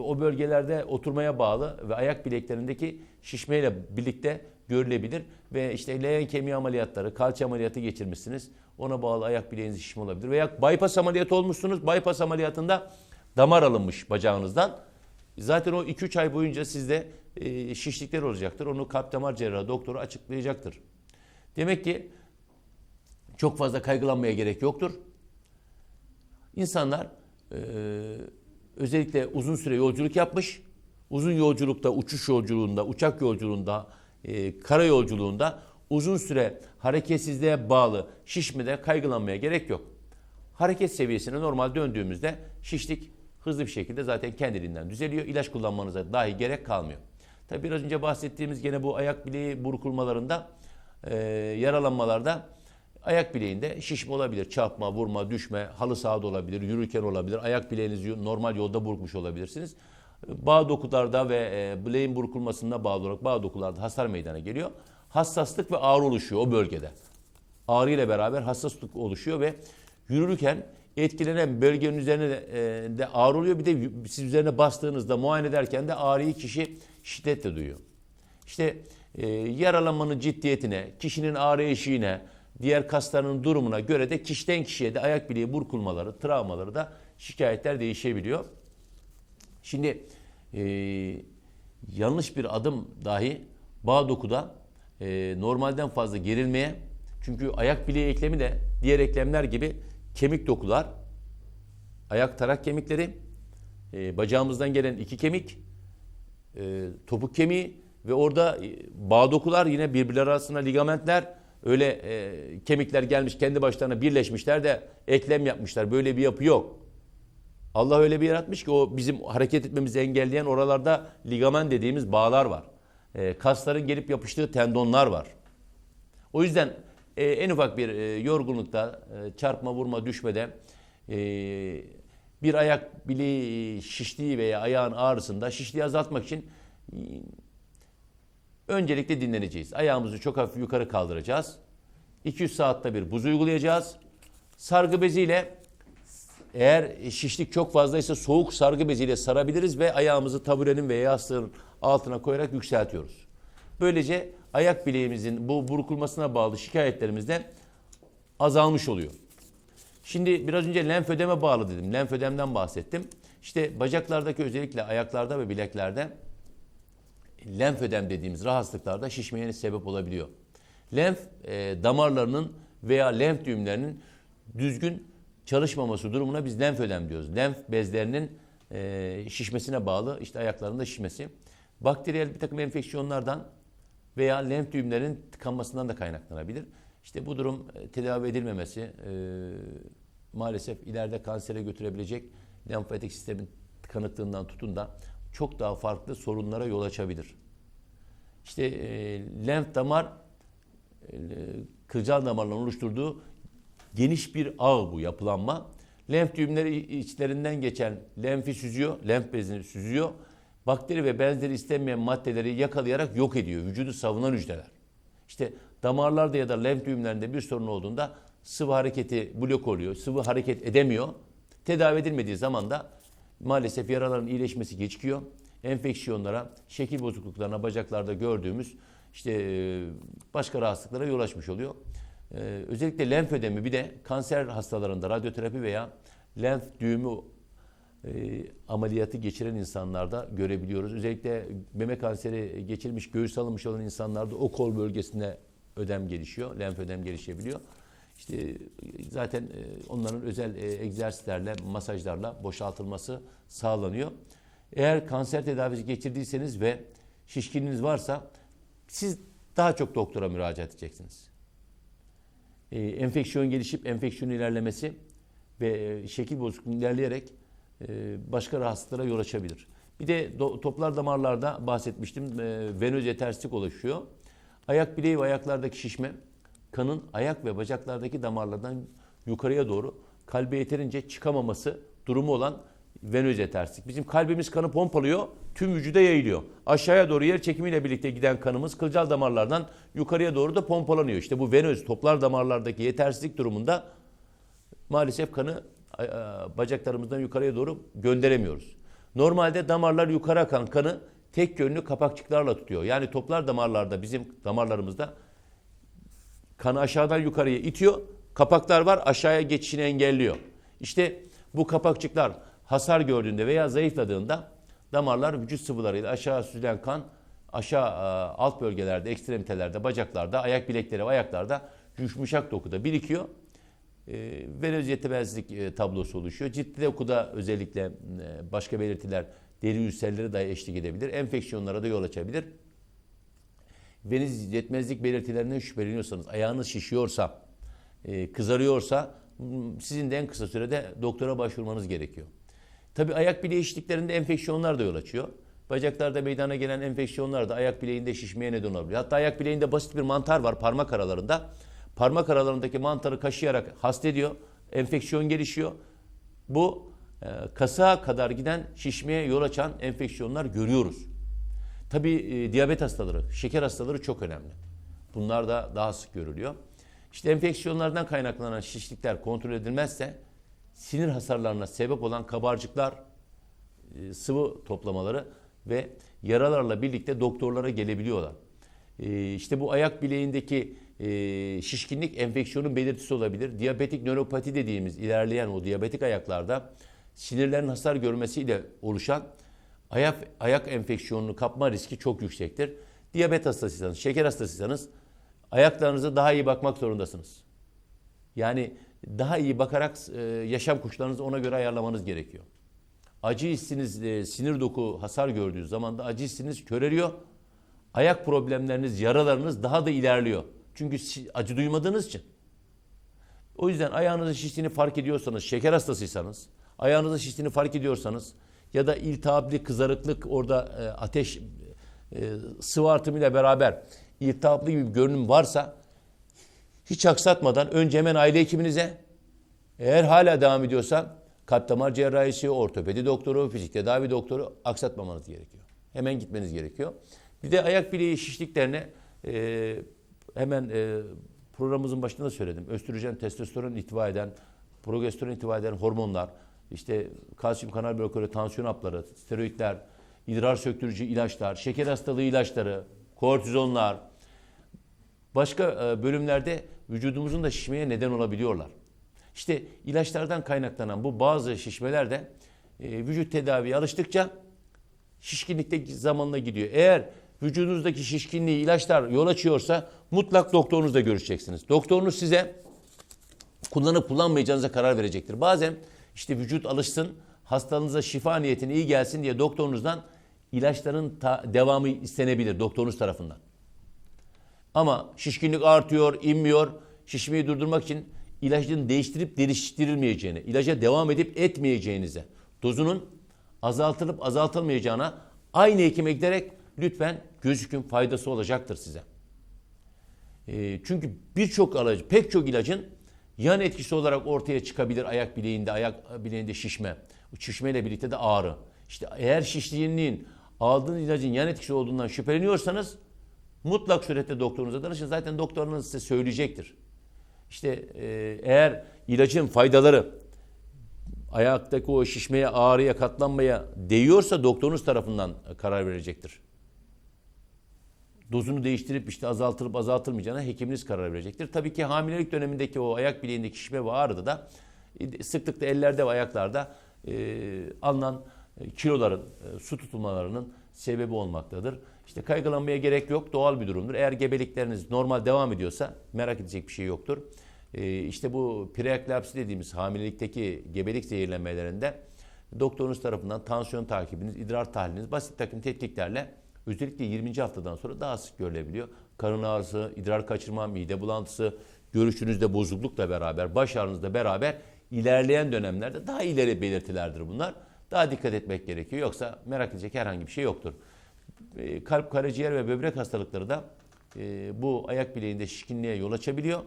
o bölgelerde oturmaya bağlı ve ayak bileklerindeki şişmeyle birlikte görülebilir. Ve işte leğen kemiği ameliyatları, kalça ameliyatı geçirmişsiniz. Ona bağlı ayak bileğinizde şişme olabilir. Veya bypass ameliyatı olmuşsunuz. Bypass ameliyatında damar alınmış bacağınızdan. Zaten o 2-3 ay boyunca sizde şişlikler olacaktır. Onu kalp damar cerrahı doktoru açıklayacaktır. Demek ki çok fazla kaygılanmaya gerek yoktur. İnsanlar özellikle uzun süre yolculuk yapmış, uzun yolculukta, uçuş yolculuğunda, uçak yolculuğunda, kara yolculuğunda uzun süre hareketsizliğe bağlı şişmede kaygılanmaya gerek yok. Hareket seviyesine normal döndüğümüzde şişlik hızlı bir şekilde zaten kendiliğinden düzeliyor. İlaç kullanmanıza dahi gerek kalmıyor. Tabii biraz önce bahsettiğimiz gene bu ayak bileği burkulmalarında, yaralanmalarda ayak bileğinde şişme olabilir. Çarpma, vurma, düşme, halı sahada olabilir, yürürken olabilir. Ayak bileğinizi normal yolda burkmuş olabilirsiniz. Bağ dokularda ve bileğin burkulmasına bağlı olarak bağ dokularda hasar meydana geliyor. Hassaslık ve ağrı oluşuyor o bölgede. Ağrı ile beraber hassaslık oluşuyor ve yürürken etkilenen bölgenin üzerine de ağrı oluyor. Bir de siz üzerine bastığınızda muayene ederken de ağrıyı kişi şiddetle duyuyor. İşte yaralanmanın ciddiyetine, kişinin ağrı eşiğine, diğer kaslarının durumuna göre de kişiden kişiye de ayak bileği burkulmaları, travmaları da şikayetler değişebiliyor. Şimdi yanlış bir adım dahi bağ dokuda normalden fazla gerilmeye, çünkü ayak bileği eklemi de diğer eklemler gibi kemik dokular, ayak tarak kemikleri, bacağımızdan gelen iki kemik, topuk kemiği ve orada bağ dokular yine birbirleri arasında ligamentler, öyle kemikler gelmiş kendi başlarına birleşmişler de eklem yapmışlar. Böyle bir yapı yok. Allah öyle bir yaratmış ki o bizim hareket etmemizi engelleyen oralarda ligament dediğimiz bağlar var. Kasların gelip yapıştığı tendonlar var. O yüzden en ufak bir yorgunlukta, çarpma, vurma, düşmede bir ayak bileği şiştiği veya ayağın ağrısında şişliği azaltmak için öncelikle dinleneceğiz. Ayağımızı çok hafif yukarı kaldıracağız. 200 saatte bir buz uygulayacağız. Sargı beziyle, eğer şişlik çok fazlaysa soğuk sargı beziyle sarabiliriz ve ayağımızı taburenin veya yastığın altına koyarak yükseltiyoruz. Böylece ayak bileğimizin bu burkulmasına bağlı şikayetlerimiz de azalmış oluyor. Şimdi biraz önce lenfödeme bağlı dedim. Lenfödemden bahsettim. İşte bacaklardaki özellikle ayaklarda ve bileklerde lenfödem dediğimiz rahatsızlıklarda şişmeye sebep olabiliyor. Lenf damarlarının veya lenf düğümlerinin düzgün çalışmaması durumuna biz lenfödem diyoruz. Lenf bezlerinin şişmesine bağlı işte ayaklarında şişmesi. Bakteriyel bir takım enfeksiyonlardan veya lenf düğümlerinin tıkanmasından da kaynaklanabilir. İşte bu durum tedavi edilmemesi maalesef ileride kansere götürebilecek lenfatik sistemin tıkanıklığından tutun da çok daha farklı sorunlara yol açabilir. İşte lenf damar kılcal damarların oluşturduğu geniş bir ağ bu yapılanma. Lenf düğümleri içlerinden geçen lenfi süzüyor, lenf bezini süzüyor. Bakteri ve benzeri istenmeyen maddeleri yakalayarak yok ediyor. Vücudu savunan hücreler. İşte damarlarda ya da lenf düğümlerinde bir sorun olduğunda sıvı hareketi blok oluyor. Sıvı hareket edemiyor. Tedavi edilmediği zaman da maalesef yaraların iyileşmesi gecikiyor. Enfeksiyonlara, şekil bozukluklarına bacaklarda gördüğümüz işte başka rahatsızlıklara yol açmış oluyor. Özellikle lenfödemi bir de kanser hastalarında radyoterapi veya lenf düğümü ameliyatı geçiren insanlarda görebiliyoruz. Özellikle meme kanseri geçirmiş, göğüs alınmış olan insanlarda o kol bölgesinde ödem gelişiyor, lenfödem gelişebiliyor. İşte zaten onların özel egzersizlerle, masajlarla boşaltılması sağlanıyor. Eğer kanser tedavisi geçirdiyseniz ve şişkinliğiniz varsa siz daha çok doktora müracaat edeceksiniz. Enfeksiyon gelişip enfeksiyon ilerlemesi ve şekil bozukluğu ilerleyerek başka rahatsızlıklara yol açabilir. Bir de toplar damarlarda bahsetmiştim. Venöz yetersizlik oluşuyor. Ayak bileği ve ayaklardaki şişme kanın ayak ve bacaklardaki damarlardan yukarıya doğru kalbe yeterince çıkamaması durumu olan venöz yetersizlik. Bizim kalbimiz kanı pompalıyor, tüm vücuda yayılıyor. Aşağıya doğru yer çekimiyle birlikte giden kanımız kılcal damarlardan yukarıya doğru da pompalanıyor. İşte bu venöz toplar damarlardaki yetersizlik durumunda maalesef kanı bacaklarımızdan yukarıya doğru gönderemiyoruz. Normalde damarlar yukarı akan kanı tek yönlü kapakçıklarla tutuyor. Yani toplar damarlarda bizim damarlarımızda kanı aşağıdan yukarıya itiyor. Kapaklar var aşağıya geçişini engelliyor. İşte bu kapakçıklar hasar gördüğünde veya zayıfladığında damarlar vücut sıvılarıyla aşağı süzülen kan aşağı alt bölgelerde, ekstremitelerde, bacaklarda, ayak bilekleri ve ayaklarda yumuşak dokuda birikiyor. Venöz yetmezlik tablosu oluşuyor. Ciddi dokuda özellikle başka belirtiler deri ülserleri dahi eşlik edebilir. Enfeksiyonlara da yol açabilir. Venöz yetmezlik belirtilerinden şüpheleniyorsanız, ayağınız şişiyorsa, kızarıyorsa sizin de en kısa sürede doktora başvurmanız gerekiyor. Tabii ayak bileği şişliklerinde enfeksiyonlar da yol açıyor. Bacaklarda meydana gelen enfeksiyonlar da ayak bileğinde şişmeye neden olabilir. Hatta ayak bileğinde basit bir mantar var parmak aralarında. Parmak aralarındaki mantarı kaşıyarak hasta ediyor. Enfeksiyon gelişiyor. Bu kasığa kadar giden şişmeye yol açan enfeksiyonlar görüyoruz. Tabii diyabet hastaları, şeker hastaları çok önemli. Bunlar da daha sık görülüyor. İşte enfeksiyonlardan kaynaklanan şişlikler kontrol edilmezse sinir hasarlarına sebep olan kabarcıklar, sıvı toplamaları ve yaralarla birlikte doktorlara gelebiliyorlar. İşte bu ayak bileğindeki şişkinlik enfeksiyonun belirtisi olabilir. Diyabetik nöropati dediğimiz ilerleyen o diyabetik ayaklarda sinirlerin hasar görmesiyle oluşan ayak enfeksiyonunu kapma riski çok yüksektir. Diyabet hastasıysanız, şeker hastasıysanız ayaklarınıza daha iyi bakmak zorundasınız. Yani daha iyi bakarak yaşam koşullarınızı ona göre ayarlamanız gerekiyor. Acı hissiniz, sinir doku hasar gördüğü zaman da acı hissiniz köreliyor. Ayak problemleriniz, yaralarınız daha da ilerliyor. Çünkü acı duymadığınız için. O yüzden ayağınızın şiştiğini fark ediyorsanız, şeker hastasıysanız, ayağınızın şiştiğini fark ediyorsanız ya da iltihaplı kızarıklık orada ateş sıvı artımıyla beraber iltihaplı gibi bir görünüm varsa hiç aksatmadan önce hemen aile hekiminize, eğer hala devam ediyorsa kalp damar cerrahisi, ortopedi doktoru, fizik tedavi doktoru aksatmamanız gerekiyor. Hemen gitmeniz gerekiyor. Bir de ayak bileği şişliklerine hemen programımızın başında da söyledim. Östrojen, testosteron ihtiva eden, progesteron ihtiva eden hormonlar, işte kalsiyum kanal blokörü, tansiyon hapları, steroidler, idrar söktürücü ilaçlar, şeker hastalığı ilaçları, kortizonlar, başka bölümlerde vücudumuzun da şişmeye neden olabiliyorlar. İşte ilaçlardan kaynaklanan bu bazı şişmeler de vücut tedaviye alıştıkça şişkinlik de zamanla gidiyor. Eğer vücudunuzdaki şişkinliği ilaçlar yol açıyorsa mutlak doktorunuzla görüşeceksiniz. Doktorunuz size kullanıp kullanmayacağınıza karar verecektir. Bazen işte vücut alışsın, hastalığınıza şifa niyetine iyi gelsin diye doktorunuzdan ilaçların devamı istenebilir doktorunuz tarafından. Ama şişkinlik artıyor, inmiyor. Şişmeyi durdurmak için ilacın değiştirip değiştirilmeyeceğine, ilaca devam edip etmeyeceğinize, dozunun azaltılıp azaltılmayacağına aynı hekime giderek lütfen gözükün, faydası olacaktır size. Çünkü pek çok ilacın yan etkisi olarak ortaya çıkabilir ayak bileğinde şişme. Şişmeyle birlikte de ağrı. İşte eğer şişkinliğin aldığınız ilacın yan etkisi olduğundan şüpheleniyorsanız mutlak surette doktorunuza danışın. Zaten doktorunuz size söyleyecektir. İşte eğer ilacın faydaları ayaktaki o şişmeye, ağrıya, katlanmaya değiyorsa doktorunuz tarafından karar verecektir. Dozunu değiştirip işte azaltılıp azaltılmayacağına hekiminiz karar verecektir. Tabii ki hamilelik dönemindeki o ayak bileğindeki şişme ve ağrıda da sıklıkla ellerde ve ayaklarda alınan kiloların, su tutulmalarının sebebi olmaktadır. İşte kaygılanmaya gerek yok, doğal bir durumdur. Eğer gebelikleriniz normal devam ediyorsa merak edecek bir şey yoktur. İşte bu preeklamsi dediğimiz hamilelikteki gebelik zehirlenmelerinde doktorunuz tarafından tansiyon takibiniz, idrar tahliliniz, basit takım tetkiklerle özellikle 20. haftadan sonra daha sık görülebiliyor. Karın ağrısı, idrar kaçırma, mide bulantısı, görüşünüzde bozuklukla beraber, baş ağrınızla beraber ilerleyen dönemlerde daha ileri belirtilerdir bunlar. Daha dikkat etmek gerekiyor. Yoksa merak edecek herhangi bir şey yoktur. Kalp, karaciğer ve böbrek hastalıkları da bu ayak bileğinde şişkinliğe yol açabiliyor.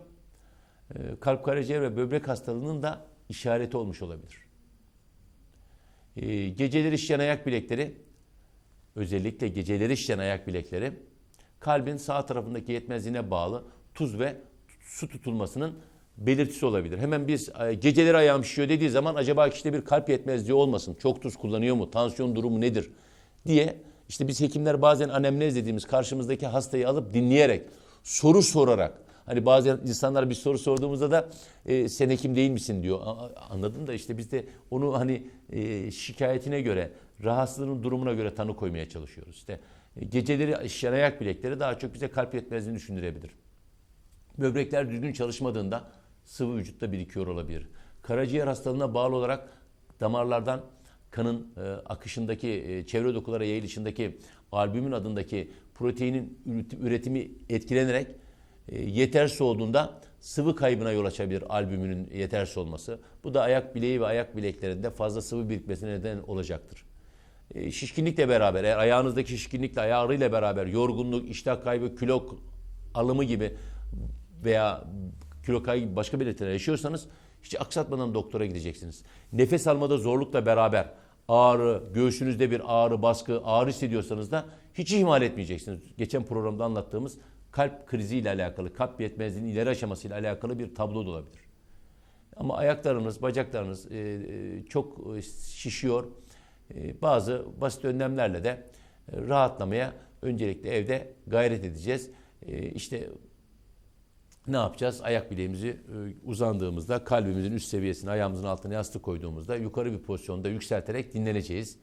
Kalp, karaciğer ve böbrek hastalığının da işareti olmuş olabilir. Geceleri şişen ayak bilekleri, özellikle geceleri şişen ayak bilekleri, kalbin sağ tarafındaki yetmezliğine bağlı tuz ve su tutulmasının belirtisi olabilir. Hemen biz geceleri ayağım şişiyor dediği zaman acaba kişide bir kalp yetmezliği olmasın, çok tuz kullanıyor mu, tansiyon durumu nedir diye işte biz hekimler bazen anemnez dediğimiz karşımızdaki hastayı alıp dinleyerek, soru sorarak, hani bazen insanlar bir soru sorduğumuzda da sen hekim değil misin diyor. Anladım da işte biz de onu hani şikayetine göre, rahatsızlığının durumuna göre tanı koymaya çalışıyoruz. İşte geceleri şişen ayak bilekleri daha çok bize kalp yetmezliğini düşündürebilir. Böbrekler düzgün çalışmadığında sıvı vücutta birikiyor olabilir. Karaciğer hastalığına bağlı olarak damarlardan kanın akışındaki çevre dokulara yayılışındaki albümin adındaki proteinin üretimi etkilenerek yetersiz olduğunda sıvı kaybına yol açabilir albüminin yetersiz olması. Bu da ayak bileği ve ayak bileklerinde fazla sıvı birikmesine neden olacaktır. Şişkinlikle beraber, eğer ayağınızdaki şişkinlikle, ağrıyla beraber yorgunluk, iştah kaybı, kilo alımı gibi veya kilo kaybı gibi başka belirtiler yaşıyorsanız hiç aksatmadan doktora gideceksiniz. Nefes almada zorlukla beraber ağrı, göğsünüzde bir ağrı, baskı, ağrı hissediyorsanız da hiç ihmal etmeyeceksiniz. Geçen programda anlattığımız kalp kriziyle alakalı, kalp yetmezliğinin ileri aşamasıyla alakalı bir tablo da olabilir. Ama ayaklarınız, bacaklarınız çok şişiyor. Bazı basit önlemlerle de rahatlamaya öncelikle evde gayret edeceğiz. İşte ne yapacağız? Ayak bileğimizi uzandığımızda kalbimizin üst seviyesine, ayağımızın altına yastık koyduğumuzda yukarı bir pozisyonda yükselterek dinleneceğiz.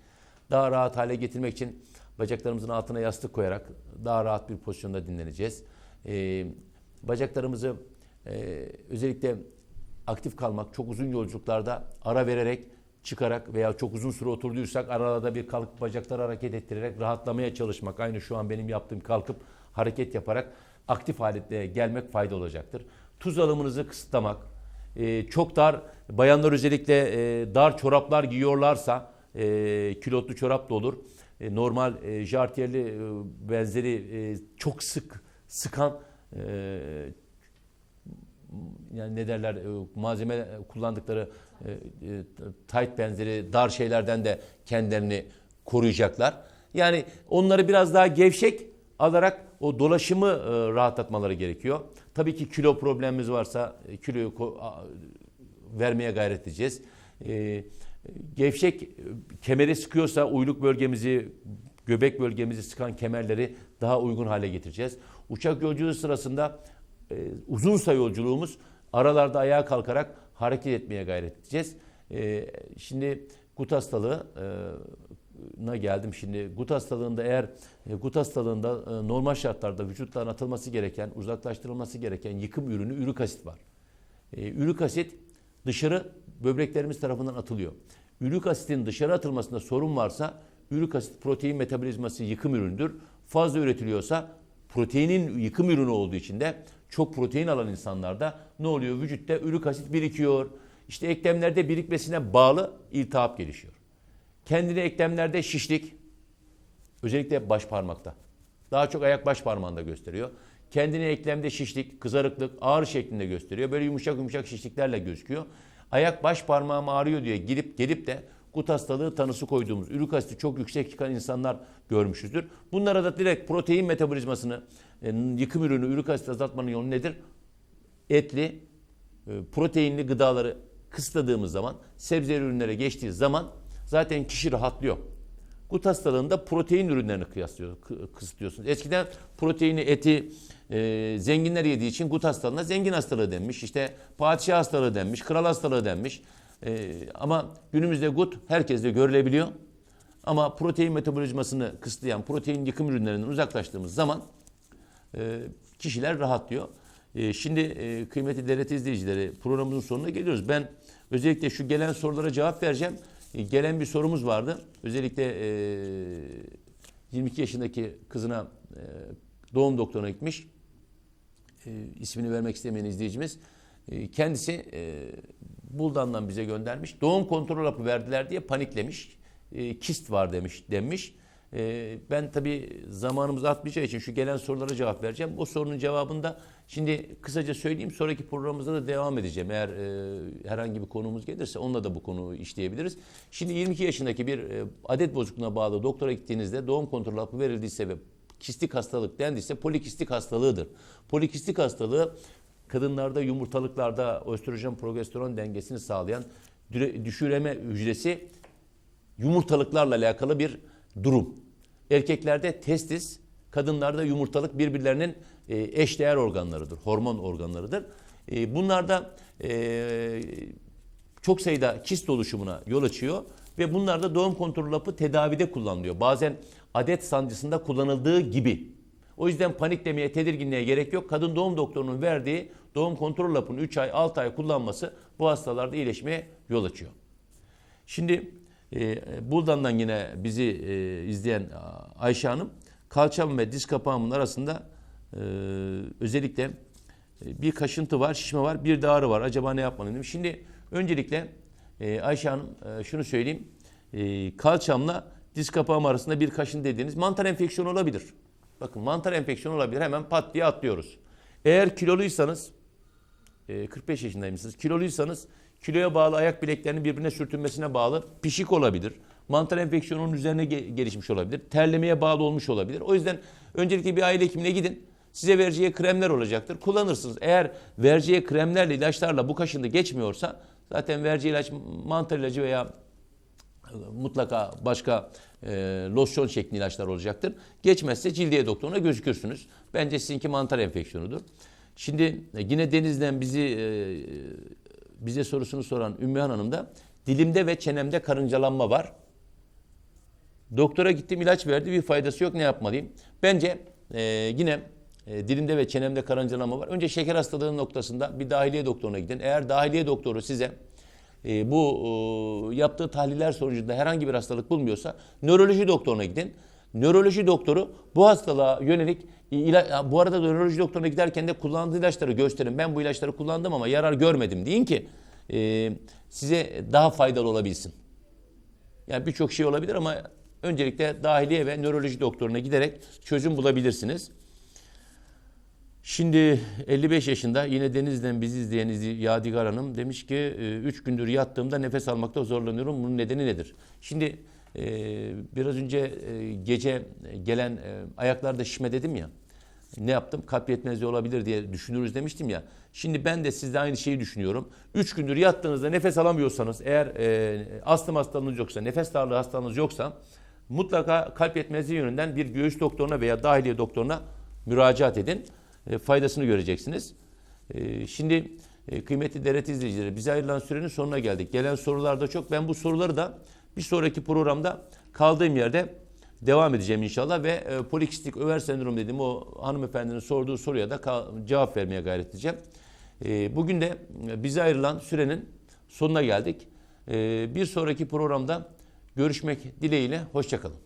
Daha rahat hale getirmek için bacaklarımızın altına yastık koyarak daha rahat bir pozisyonda dinleneceğiz. Bacaklarımızı özellikle aktif kalmak, çok uzun yolculuklarda ara vererek, çıkarak veya çok uzun süre oturduysak arada bir kalkıp bacakları hareket ettirerek rahatlamaya çalışmak. Aynı şu an benim yaptığım kalkıp hareket yaparak aktif halde gelmek fayda olacaktır. Tuz alımınızı kısıtlamak, çok dar, bayanlar özellikle dar çoraplar giyiyorlarsa külotlu çorap da olur. Normal jartiyerli benzeri çok sıkan yani ne derler malzeme kullandıkları tight benzeri dar şeylerden de kendilerini koruyacaklar. Yani onları biraz daha gevşek alarak o dolaşımı rahatlatmaları gerekiyor. Tabii ki kilo problemimiz varsa kiloyu vermeye gayret edeceğiz. Gevşek kemeri sıkıyorsa uyluk bölgemizi, göbek bölgemizi sıkan kemerleri daha uygun hale getireceğiz. Uçak yolculuğu sırasında uzunsa yolculuğumuz aralarda ayağa kalkarak hareket etmeye gayret edeceğiz. Şimdi gut hastalığına geldim şimdi. Gut hastalığında eğer gut hastalığında normal şartlarda vücuttan atılması gereken, uzaklaştırılması gereken yıkım ürünü ürik asit var. Ürik asit dışarı böbreklerimiz tarafından atılıyor. Ürik asitin dışarı atılmasında sorun varsa ürik asit protein metabolizması yıkım ürünüdür. Fazla üretiliyorsa proteinin yıkım ürünü olduğu için de çok protein alan insanlarda ne oluyor? Vücutta ürik asit birikiyor. İşte eklemlerde birikmesine bağlı iltihap gelişiyor. Kendine eklemlerde şişlik, özellikle baş parmakta. Daha çok ayak baş parmağında gösteriyor. Kendini eklemde şişlik, kızarıklık, ağrı şeklinde gösteriyor. Böyle yumuşak yumuşak şişliklerle gözüküyor. Ayak baş parmağım ağrıyor diye gelip de gut hastalığı tanısı koyduğumuz, ürik asiti çok yüksek çıkan insanlar görmüşüzdür. Bunlara da direkt protein metabolizmasını, yıkım ürünü, ürik asit azaltmanın yolu nedir? Etli, proteinli gıdaları kısıtladığımız zaman, sebze ürünlere geçtiği zaman zaten kişi rahatlıyor. Gut hastalığında protein ürünlerini kısıtlıyorsunuz. Eskiden proteini, eti zenginler yediği için gut hastalığına zengin hastalığı denmiş. İşte padişah hastalığı denmiş, kral hastalığı denmiş. Ama günümüzde gut herkeste görülebiliyor. Ama protein metabolizmasını kısıtlayan protein yıkım ürünlerinden uzaklaştığımız zaman kişiler rahatlıyor. Şimdi kıymetli devlet izleyicileri, programımızın sonuna geliyoruz. Ben özellikle şu gelen sorulara cevap vereceğim. Gelen bir sorumuz vardı. Özellikle 22 yaşındaki kızına doğum doktoruna gitmiş. İsmini vermek istemeyen izleyicimiz. Kendisi Buldan'dan bize göndermiş. Doğum kontrol hapı verdiler diye paniklemiş. Kist var denmiş. Ben tabii zamanımız artmayacağı için şu gelen sorulara cevap vereceğim. O sorunun cevabını da şimdi kısaca söyleyeyim. Sonraki programımızda da devam edeceğim. Eğer herhangi bir konumuz gelirse onunla da bu konuyu işleyebiliriz. Şimdi 22 yaşındaki bir adet bozukluğuna bağlı doktora gittiğinizde doğum kontrol hapı verildiyse ve kistik hastalık dendiyse polikistik hastalığıdır. Polikistik hastalığı kadınlarda yumurtalıklarda östrojen progesteron dengesini sağlayan düşüreme hücresi yumurtalıklarla alakalı bir durum. Erkeklerde testis, kadınlarda yumurtalık birbirlerinin eşdeğer organlarıdır, hormon organlarıdır. Bunlarda çok sayıda kist oluşumuna yol açıyor ve bunlarda doğum kontrol hapı tedavide kullanılıyor. Bazen adet sancısında kullanıldığı gibi. O yüzden paniklemeye, tedirginliğe gerek yok. Kadın doğum doktorunun verdiği doğum kontrol hapını 3 ay, 6 ay kullanması bu hastalarda iyileşmeye yol açıyor. Şimdi Buldan'dan yine bizi izleyen Ayşe Hanım, kalçam ve diz kapağımın arasında özellikle bir kaşıntı var, şişme var, bir de ağrı var. Acaba ne yapmalıyım dedim. Şimdi öncelikle Ayşe Hanım şunu söyleyeyim. Kalçamla diz kapağım arasında bir kaşıntı dediğiniz mantar enfeksiyonu olabilir. Bakın mantar enfeksiyonu olabilir. Hemen pat diye atlıyoruz. Eğer kiloluysanız 45 yaşındaymışsınız. Kiloluysanız kiloya bağlı ayak bileklerinin birbirine sürtünmesine bağlı pişik olabilir. Mantar enfeksiyonunun üzerine gelişmiş olabilir. Terlemeye bağlı olmuş olabilir. O yüzden öncelikle bir aile hekimine gidin. Size vereceği kremler olacaktır. Kullanırsınız. Eğer vereceği kremlerle, ilaçlarla bu kaşıntı geçmiyorsa zaten vereceği ilaç mantar ilacı veya mutlaka başka losyon şeklinde ilaçlar olacaktır. Geçmezse cildiye doktoruna gözükürsünüz. Bence sizinki mantar enfeksiyonudur. Şimdi yine Deniz'den bize sorusunu soran Ümmühan Hanım da dilimde ve çenemde karıncalanma var. Doktora gittim, ilaç verdi, bir faydası yok, ne yapmalıyım? Bence yine dilimde ve çenemde karıncalanma var. Önce şeker hastalığı noktasında bir dahiliye doktoruna gidin. Eğer dahiliye doktoru size bu yaptığı tahliller sonucunda herhangi bir hastalık bulmuyorsa nöroloji doktoruna gidin. Nöroloji doktoru bu hastalığa yönelik bu arada nöroloji doktoruna giderken de kullandığı ilaçları gösterin. Ben bu ilaçları kullandım ama yarar görmedim deyin ki size daha faydalı olabilsin. Yani birçok şey olabilir ama öncelikle dahiliye ve nöroloji doktoruna giderek çözüm bulabilirsiniz. Şimdi 55 yaşında yine Deniz'den bizi izleyen Yadigar Hanım demiş ki 3 gündür yattığımda nefes almakta zorlanıyorum. Bunun nedeni nedir? Şimdi biraz önce gece gelen ayaklarda şişme dedim ya. Ne yaptım? Kalp yetmezliği olabilir diye düşünürüz demiştim ya. Şimdi ben de sizde aynı şeyi düşünüyorum. 3 gündür yattığınızda nefes alamıyorsanız, eğer astım hastalığınız yoksa, nefes darlığı hastalığınız yoksa mutlaka kalp yetmezliği yönünden bir göğüs doktoruna veya dahiliye doktoruna müracaat edin. Faydasını göreceksiniz. Şimdi kıymetli devlet izleyicileri, bize ayrılan sürenin sonuna geldik. Gelen sorular da çok. Ben bu soruları da Bir sonraki programda kaldığım yerde devam edeceğim inşallah ve polikistik över sendromu dediğim o hanımefendinin sorduğu soruya da cevap vermeye gayret edeceğim. Bugün de bize ayrılan sürenin sonuna geldik. Bir sonraki programda görüşmek dileğiyle. Hoşça kalın.